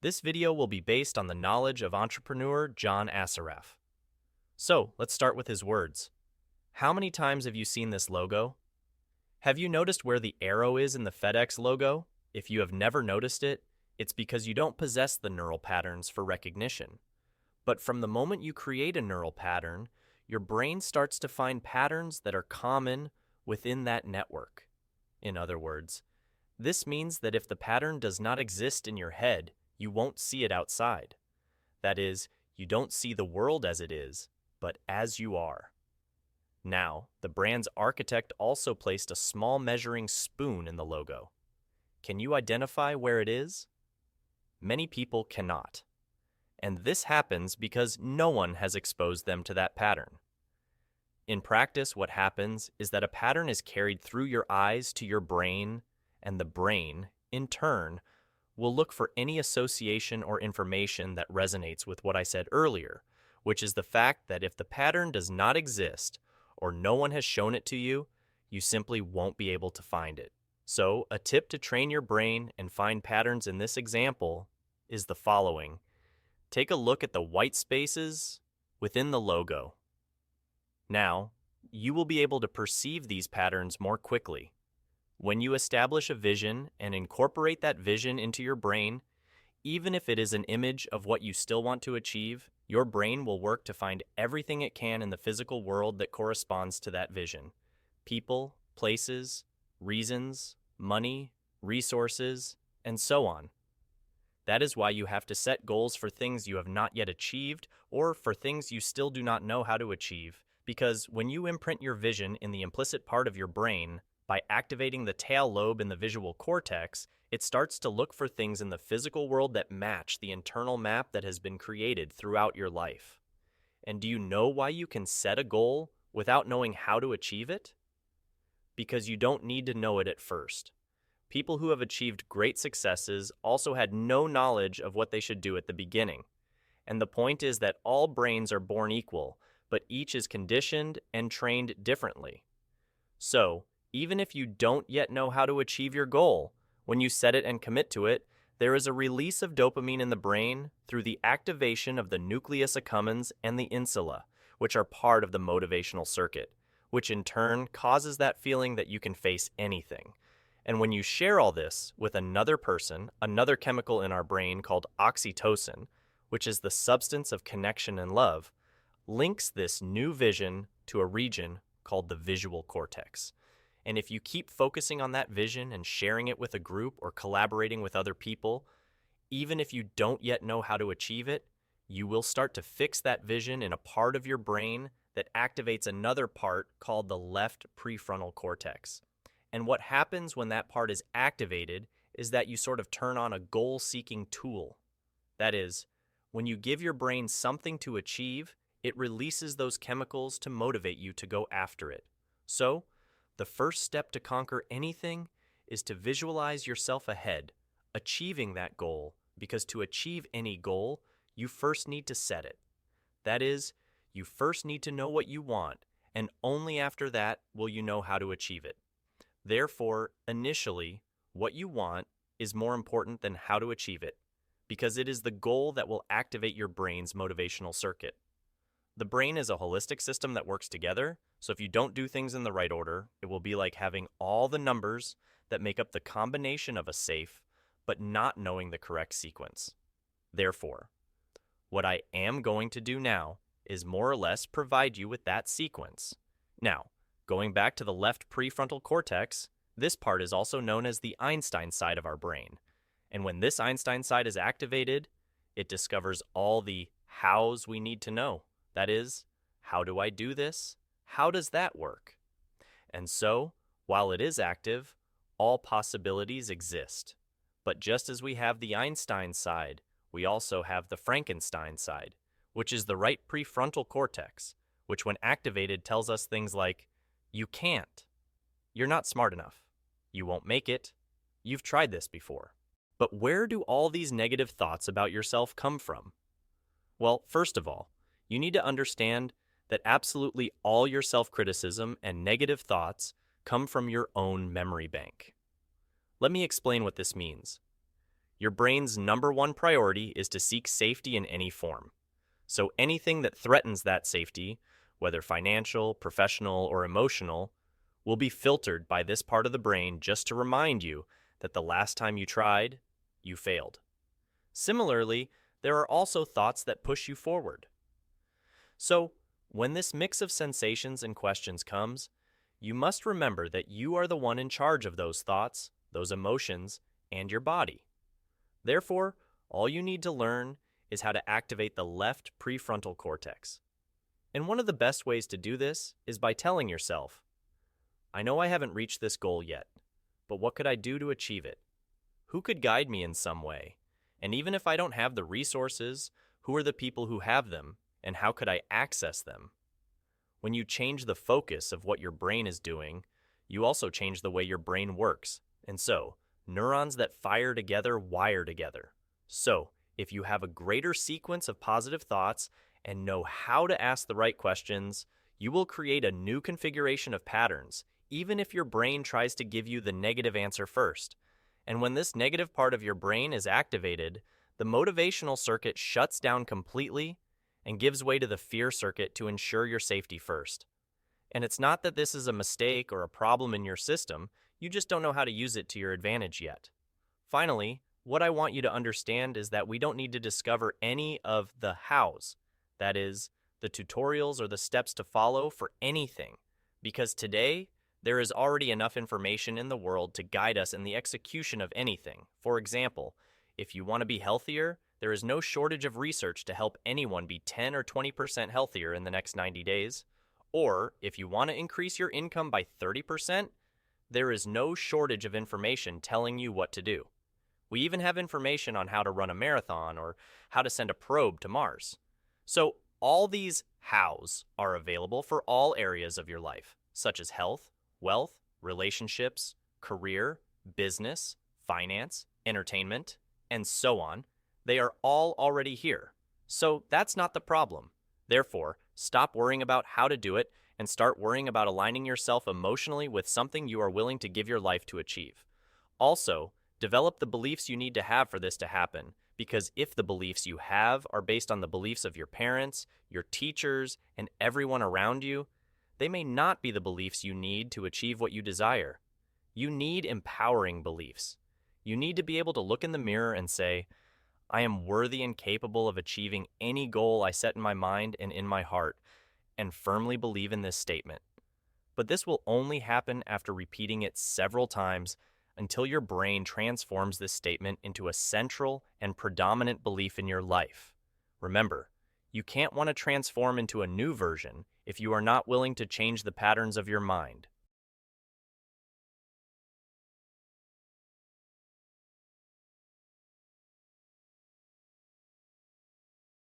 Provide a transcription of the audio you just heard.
This video will be based on the knowledge of entrepreneur John Assaraf. So, let's start with his words. How many times have you seen this logo? Have you noticed where the arrow is in the FedEx logo? If you have never noticed it, it's because you don't possess the neural patterns for recognition. But from the moment you create a neural pattern, your brain starts to find patterns that are common within that network. In other words, this means that if the pattern does not exist in your head, you won't see it outside. That is, you don't see the world as it is, but as you are. Now, the brand's architect also placed a small measuring spoon in the logo. Can you identify where it is? Many people cannot. And this happens because no one has exposed them to that pattern. In practice, what happens is that a pattern is carried through your eyes to your brain, and the brain, in turn, will look for any association or information that resonates with what I said earlier, which is the fact that if the pattern does not exist, or no one has shown it to you, you simply won't be able to find it. So, a tip to train your brain and find patterns in this example is the following. Take a look at the white spaces within the logo. Now, you will be able to perceive these patterns more quickly. When you establish a vision and incorporate that vision into your brain, even if it is an image of what you still want to achieve, your brain will work to find everything it can in the physical world that corresponds to that vision. People, places, reasons, money, resources, and so on. That is why you have to set goals for things you have not yet achieved or for things you still do not know how to achieve, because when you imprint your vision in the implicit part of your brain, by activating the tail lobe in the visual cortex, it starts to look for things in the physical world that match the internal map that has been created throughout your life. And do you know why you can set a goal without knowing how to achieve it? Because you don't need to know it at first. People who have achieved great successes also had no knowledge of what they should do at the beginning. And the point is that all brains are born equal, but each is conditioned and trained differently. So, even if you don't yet know how to achieve your goal, when you set it and commit to it, there is a release of dopamine in the brain through the activation of the nucleus accumbens and the insula, which are part of the motivational circuit, which in turn causes that feeling that you can face anything. And when you share all this with another person, another chemical in our brain called oxytocin, which is the substance of connection and love, links this new vision to a region called the visual cortex. And if you keep focusing on that vision and sharing it with a group or collaborating with other people, even if you don't yet know how to achieve it, you will start to fix that vision in a part of your brain that activates another part called the left prefrontal cortex. And what happens when that part is activated is that you sort of turn on a goal-seeking tool. That is, when you give your brain something to achieve, it releases those chemicals to motivate you to go after it. So, the first step to conquer anything is to visualize yourself ahead, achieving that goal, because to achieve any goal, you first need to set it. That is, you first need to know what you want, and only after that will you know how to achieve it. Therefore, initially, what you want is more important than how to achieve it, because it is the goal that will activate your brain's motivational circuit. The brain is a holistic system that works together, so if you don't do things in the right order, it will be like having all the numbers that make up the combination of a safe, but not knowing the correct sequence. Therefore, what I am going to do now is more or less provide you with that sequence. Now, going back to the left prefrontal cortex, this part is also known as the Einstein side of our brain. And when this Einstein side is activated, it discovers all the hows we need to know. That is, how do I do this? How does that work? And so, while it is active, all possibilities exist. But just as we have the Einstein side, we also have the Frankenstein side, which is the right prefrontal cortex, which when activated tells us things like, you can't, you're not smart enough, you won't make it, you've tried this before. But where do all these negative thoughts about yourself come from? Well, first of all, you need to understand that absolutely all your self-criticism and negative thoughts come from your own memory bank. Let me explain what this means. Your brain's number one priority is to seek safety in any form. So anything that threatens that safety, whether financial, professional, or emotional, will be filtered by this part of the brain just to remind you that the last time you tried, you failed. Similarly, there are also thoughts that push you forward. So, when this mix of sensations and questions comes, you must remember that you are the one in charge of those thoughts, those emotions, and your body. Therefore, all you need to learn is how to activate the left prefrontal cortex. And one of the best ways to do this is by telling yourself, I know I haven't reached this goal yet, but what could I do to achieve it? Who could guide me in some way? And even if I don't have the resources, who are the people who have them, and how could I access them? When you change the focus of what your brain is doing, you also change the way your brain works. And so, neurons that fire together wire together. So, if you have a greater sequence of positive thoughts and know how to ask the right questions, you will create a new configuration of patterns, even if your brain tries to give you the negative answer first. And when this negative part of your brain is activated, the motivational circuit shuts down completely and gives way to the fear circuit to ensure your safety first. And it's not that this is a mistake or a problem in your system, you just don't know how to use it to your advantage yet. Finally, what I want you to understand is that we don't need to discover any of the hows, that is, the tutorials or the steps to follow for anything, because today, there is already enough information in the world to guide us in the execution of anything. For example, if you want to be healthier, there is no shortage of research to help anyone be 10 or 20% healthier in the next 90 days. Or, if you want to increase your income by 30%, there is no shortage of information telling you what to do. We even have information on how to run a marathon or how to send a probe to Mars. So, all these hows are available for all areas of your life, such as health, wealth, relationships, career, business, finance, entertainment, and so on. They are all already here. So that's not the problem. Therefore, stop worrying about how to do it and start worrying about aligning yourself emotionally with something you are willing to give your life to achieve. Also, develop the beliefs you need to have for this to happen, because if the beliefs you have are based on the beliefs of your parents, your teachers, and everyone around you, they may not be the beliefs you need to achieve what you desire. You need empowering beliefs. You need to be able to look in the mirror and say, I am worthy and capable of achieving any goal I set in my mind and in my heart, and firmly believe in this statement. But this will only happen after repeating it several times until your brain transforms this statement into a central and predominant belief in your life. Remember, you can't want to transform into a new version if you are not willing to change the patterns of your mind.